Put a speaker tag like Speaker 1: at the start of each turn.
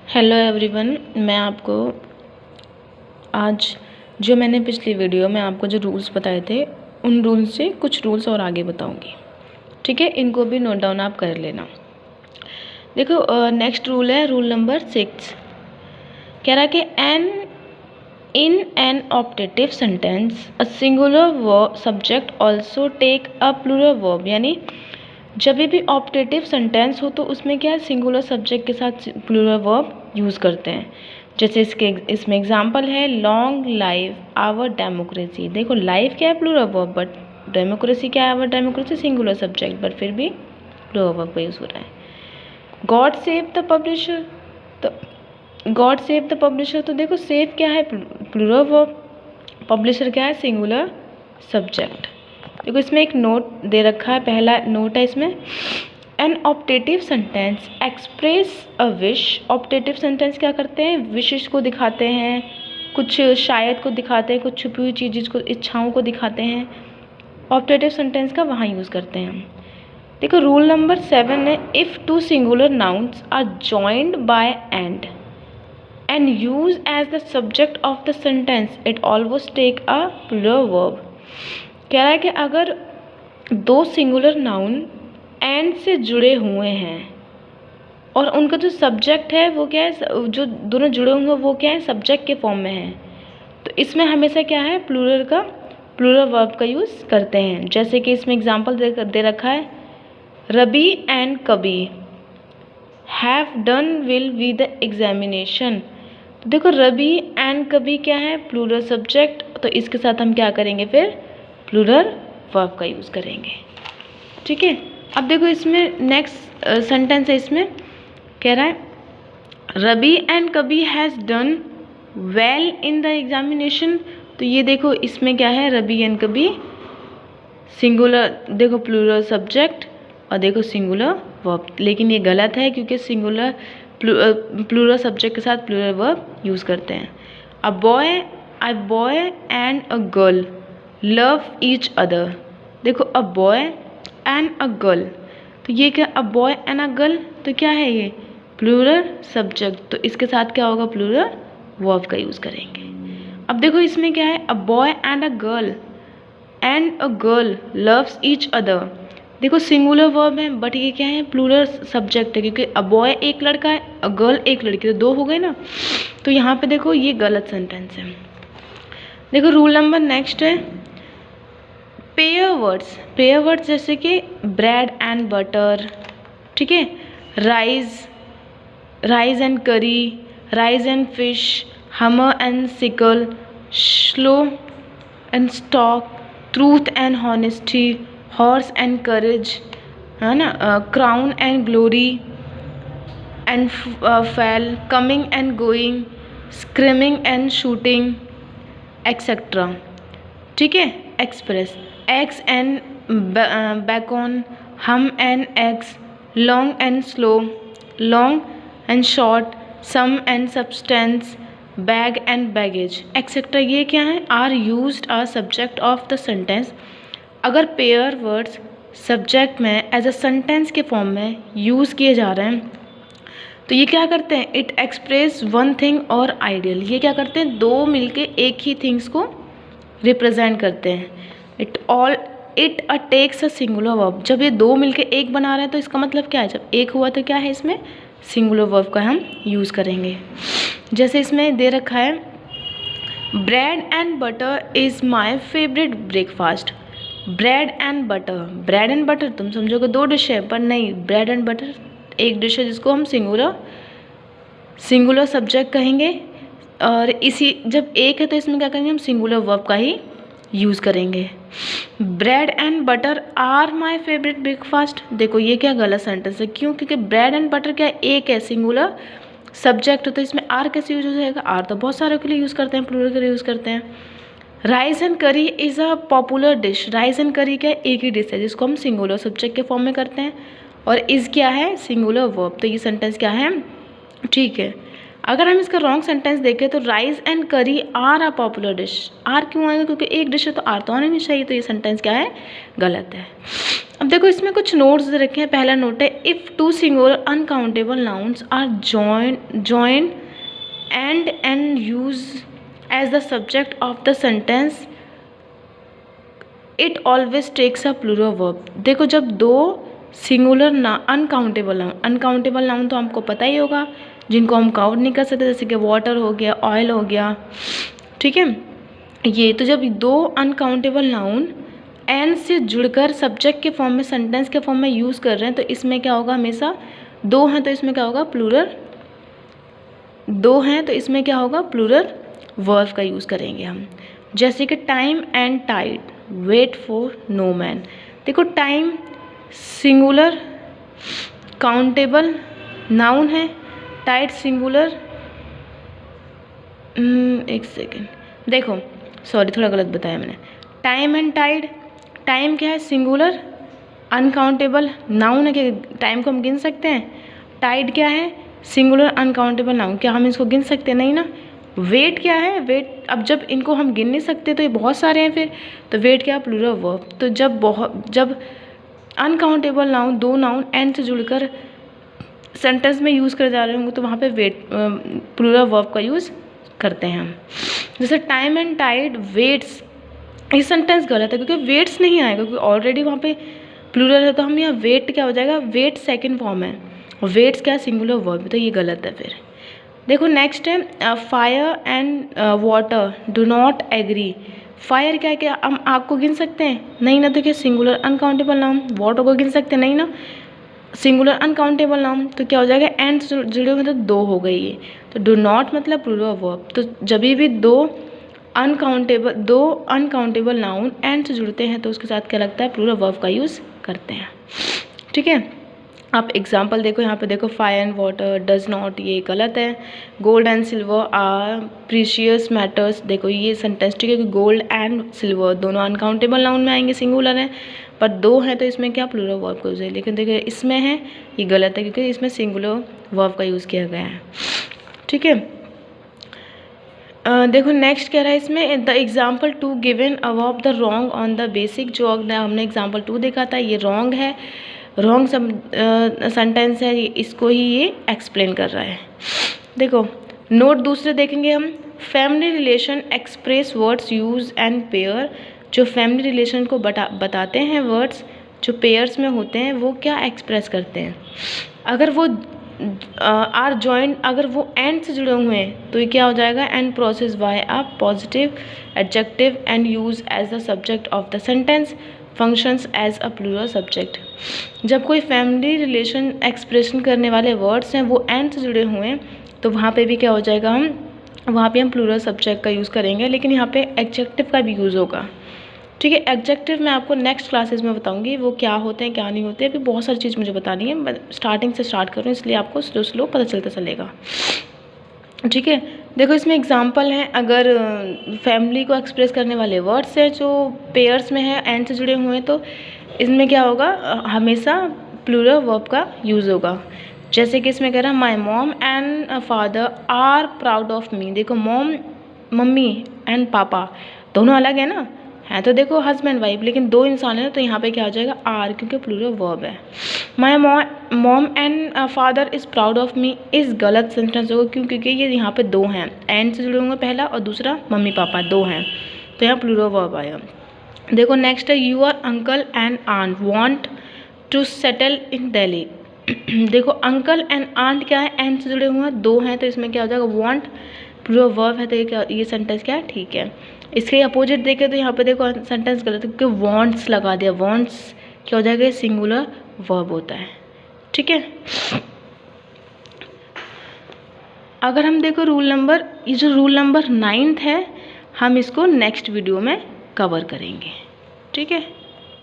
Speaker 1: Hello everyone, मैं आपको आज जो मैंने पिछली वीडियो में आपको जो रूल्स बताए थे उन रूल्स से कुछ रूल्स और आगे बताऊंगी। ठीक है, इनको भी नोट डाउन आप कर लेना। देखो, नेक्स्ट रूल है रूल नंबर 6। कह रहा है कि in an optative sentence a singular subject also take a plural verb. यानी जब भी ऑप्टेटिव सेंटेंस हो तो उसमें क्या है, सिंगुलर सब्जेक्ट के साथ प्लूरल वर्ब यूज़ करते हैं। जैसे इसमें एग्जांपल है लॉन्ग लाइव आवर डेमोक्रेसी। देखो लाइव क्या है, प्लूरल वर्ब, बट डेमोक्रेसी क्या है, our democracy singular subject, but फिर भी प्लूरल वर्ब का यूज़ हो रहा है। गॉड सेव द पब्लिशर, तो गॉड सेव द पब्लिशर, तो देखो सेव क्या है, प्लूरल वर्ब, पब्लिशर क्या है, सिंगुलर सब्जेक्ट। देखो इसमें एक नोट दे रखा है, पहला नोट है इसमें, an optative sentence express a wish. Optative sentence क्या करते हैं, विशेष को दिखाते हैं, कुछ शायद को दिखाते हैं, कुछ छुपी हुई चीज़ को, इच्छाओं को दिखाते हैं। ऑप्टेटिव सेंटेंस का वहाँ यूज़ करते हैं हम। देखो रूल नंबर 7 है, if two singular nouns are joined by and use as the subject of the sentence it always take a plural verb. कह रहा है कि अगर दो सिंगुलर नाउन एंड से जुड़े हुए हैं और उनका जो सब्जेक्ट है वो क्या है, जो दोनों जुड़े हुए हैं वो क्या है, सब्जेक्ट के फॉर्म में है, तो इसमें हमेशा क्या है, प्लूरल वर्ब का यूज़ करते हैं। जैसे कि इसमें एग्जांपल दे रखा है, रबी एंड कबी have done well with the examination. तो देखो रबी एंड कबी क्या है, प्लूरल सब्जेक्ट, तो इसके साथ हम क्या करेंगे, फिर प्लूरल वर्ब का यूज़ करेंगे। ठीक है, अब देखो इसमें नेक्स्ट सेंटेंस है, इसमें कह रहा है रबी एंड कबी has done well in the examination. तो ये देखो इसमें क्या है, रबी एंड कबी सिंगुलर, देखो प्लूरल सब्जेक्ट और देखो सिंगुलर वर्ब, लेकिन ये गलत है क्योंकि सिंगुलर प्लूरल सब्जेक्ट के साथ प्लूरल वर्ब यूज़ करते हैं। A boy and a girl love each other. देखो a boy and a girl, तो ये क्या, a boy and a girl, तो क्या है ये, प्लूरल सब्जेक्ट, तो इसके साथ क्या होगा, प्लूरल वर्ब का यूज़ करेंगे। अब देखो इसमें क्या है, अ boy and a girl loves each other. देखो सिंगुलर वर्ब है बट ये क्या है, प्लूरल सब्जेक्ट है, क्योंकि अ बॉय एक लड़का है, अ गर्ल एक लड़की, तो दो हो गए ना, तो यहाँ पे देखो ये गलत सेंटेंस है। देखो रूल नंबर नेक्स्ट है पेयर वर्ड्स जैसे कि ब्रेड एंड बटर, ठीक है, rice and curry, rice and fish, hammer and sickle, slow and stock, truth and honesty, horse and carriage, है ना, crown and glory and fail, coming and going, screaming and shooting etcetera. ठीक है, express, eggs and bacon, ham and eggs, long and slow, long and short, sum and substance, bag and baggage etcetera. ये क्या है, are used a subject of the sentence. अगर pair words subject में as a sentence के form में use किए जा रहे हैं तो ये क्या करते हैं, इट एक्सप्रेस वन थिंग और आइडियल। ये क्या करते हैं, दो मिलके एक ही थिंग्स को रिप्रेजेंट करते हैं। It takes a singular verb. जब ये दो मिलके एक बना रहे हैं तो इसका मतलब क्या है, जब एक हुआ तो क्या है, इसमें सिंगुलर वर्ब का हम यूज़ करेंगे। जैसे इसमें दे रखा है bread and butter is my favourite breakfast. Bread and butter तुम समझोगे दो डिश है, पर नहीं, ब्रेड एंड बटर एक डिश है जिसको हम सिंगुलर सब्जेक्ट कहेंगे, और इसी जब एक है तो इसमें क्या करेंगे, हम सिंगुलर वर्ब का ही यूज़ करेंगे। Bread and butter are my favourite breakfast. देखो ये क्या गलत सेंटेंस है, क्यों, क्योंकि ब्रेड एंड बटर क्या एक है, सिंगुलर सब्जेक्ट हो, तो इसमें आर कैसे यूज हो जाएगा, आर तो बहुत सारे के लिए यूज़ करते हैं, प्लूरल के लिए यूज़ करते हैं। राइस एंड करी is a popular dish. Rice and करी क्या एक ही डिश है जिसको हम सिंगुलर सब्जेक्ट के फॉर्म में करते हैं, और इज़ क्या है, सिंगुलर वर्ब, तो ये सेंटेंस क्या है, ठीक है। अगर हम इसका रॉन्ग सेंटेंस देखें तो rice and curry are a popular dish. Are क्यों आएगा, क्योंकि एक डिश है तो आर तो आना नहीं चाहिए, तो ये सेंटेंस क्या है, गलत है। अब देखो इसमें कुछ नोट्स रखे हैं। पहला नोट है, if two singular uncountable nouns are join and use as the subject of the sentence it always takes a plural verb. देखो जब दो सिंगुलर अनकाउंटेबल नाउन तो हमको पता ही होगा, जिनको हम काउंट नहीं कर सकते, जैसे कि वाटर हो गया, ऑयल हो गया, ठीक है। ये तो जब दो अनकाउंटेबल नाउन एंड से जुड़कर सब्जेक्ट के फॉर्म में, सेंटेंस के फॉर्म में यूज़ कर रहे हैं, तो इसमें क्या होगा, हमेशा दो हैं तो इसमें क्या होगा, प्लूरल। दो हैं तो इसमें क्या होगा, प्लूरल वर्ब का यूज़ करेंगे हम। जैसे कि time and tide, wait for no man. देखो टाइम सिंगुलर काउंटेबल नाउन है, टाइड सिंगुलर, एक सेकेंड, देखो सॉरी थोड़ा गलत बताया मैंने। टाइम एंड टाइड, टाइम क्या है, सिंगुलर अनकाउंटेबल नाउन है कि टाइम को हम गिन सकते हैं। टाइड क्या है, सिंगुलर अनकाउंटेबल नाउन, क्या हम इसको गिन सकते हैं, नहीं ना। वेट क्या है, वेट अब जब इनको हम गिन नहीं सकते तो ये बहुत सारे हैं फिर, तो वेट क्या है, प्लूरल वर्ब। तो जब अनकाउंटेबल नाउन, दो नाउन एंड से जुड़कर सेंटेंस में यूज़ कर जा रहे होंगे तो वहाँ पे वेट प्लूरल वर्ब का यूज़ करते हैं हम। जैसे टाइम एंड टाइड वेट्स, ये सेंटेंस गलत है क्योंकि वेट्स नहीं आएगा, क्योंकि ऑलरेडी वहाँ पे प्लूरल है, तो हम यहाँ वेट क्या हो जाएगा, वेट सेकंड फॉर्म है, वेट्स क्या सिंगुलर वर्ब, तो ये गलत है फिर। देखो नेक्स्ट है, fire and water do not agree. Fire क्या है, क्या हम आग को गिन सकते हैं, नहीं ना, तो क्या सिंगुलर अनकाउंटेबल नाउन। वाटर को गिन सकते हैं, नहीं ना, सिंगुलर अनकाउंटेबल नाउन, तो क्या हो जाएगा, एंड जुड़े हुए तो दो हो गई है, तो डू नॉट मतलब प्लूरल वर्ब। तो जब भी दो अनकाउंटेबल नाउन एंड से जुड़ते हैं तो उसके साथ क्या लगता है, प्लूरल वर्ब का यूज़ करते हैं, ठीक है। आप एग्जाम्पल देखो, यहाँ पे देखो, fire and water does not, ये गलत है। Gold and silver are precious matters, देखो ये सेंटेंस ठीक है कि गोल्ड एंड सिल्वर दोनों अनकाउंटेबल नाउन में आएंगे, सिंगुलर है, पर दो हैं तो इसमें क्या, प्लूरल वर्ब का यूज़ है। लेकिन देखो इसमें है, ये गलत है क्योंकि इसमें सिंगुलर वर्ब का यूज़ किया गया है, ठीक है। देखो नेक्स्ट कह रहा है इसमें, the example two given above the wrong on the basic, जो हमने एग्जाम्पल 2 देखा था ये रॉन्ग है, रॉन्ग सेंटेंस है, इसको ही ये एक्सप्लेन कर रहा है। देखो नोट दूसरे देखेंगे हम, family relation express words use and pair, जो फैमिली रिलेशन को बताते हैं वर्ड्स जो पेयर्स में होते हैं वो क्या एक्सप्रेस करते हैं। अगर वो आर जॉइंट, अगर वो एंड से जुड़े हुए हैं तो ये क्या हो जाएगा, and process by a positive adjective and use as the subject of the sentence functions as a plural subject. जब कोई फैमिली रिलेशन एक्सप्रेशन करने वाले वर्ड्स हैं वो एंड से जुड़े हुए हैं तो वहाँ पे भी क्या हो जाएगा, वहाँ पे हम प्लूरल सब्जेक्ट का यूज़ करेंगे, लेकिन यहाँ पे एडजेक्टिव का भी यूज़ होगा, ठीक है। एडजेक्टिव मैं आपको नेक्स्ट क्लासेस में बताऊंगी वो क्या होते हैं क्या नहीं होते, अभी बहुत सारी चीज़ मुझे बतानी है, मैं स्टार्टिंग से स्टार्ट कर रही हूँ इसलिए आपको स्लो पता चलता चलेगा, ठीक है। देखो इसमें एग्जांपल हैं, अगर फैमिली को एक्सप्रेस करने वाले वर्ड्स हैं जो पेयर्स में है एंड से जुड़े हुए हैं तो इसमें क्या होगा, हमेशा प्लूरल वर्ब का यूज़ होगा। जैसे कि इसमें कह रहा है my mom and father are proud of me. देखो मॉम मम्मी एंड पापा दोनों अलग है ना, है तो देखो हस्बैंड वाइफ, लेकिन दो इंसान है ना, तो यहाँ पे क्या हो जाएगा, आर, क्योंकि प्लूरल वर्ब है। My mom and father is proud of मी इस गलत सेंटेंस होगा, क्यों, क्योंकि ये यहाँ पे दो हैं, एंड से जुड़े होंगे पहला और दूसरा मम्मी पापा दो हैं, तो यहाँ प्लूरल वर्ब आएगा। देखो नेक्स्ट है, your uncle and aunt want to settle in Delhi. देखो अंकल एंड आंट क्या है, एंड से जुड़े हुए हैं, दो हैं, तो इसमें क्या हो जाएगा, वांट प्लूरल वर्ब है, तो ये सेंटेंस क्या है, ठीक है। इसके अपोजिट देखें तो यहाँ पे देखो सेंटेंस गलत है क्योंकि वांट्स लगा दिया, वांट्स क्या हो जाएगा, सिंगुलर वर्ब होता है, ठीक है। अगर हम देखो ये जो रूल नंबर 9 है हम इसको नेक्स्ट वीडियो में कवर करेंगे, ठीक है।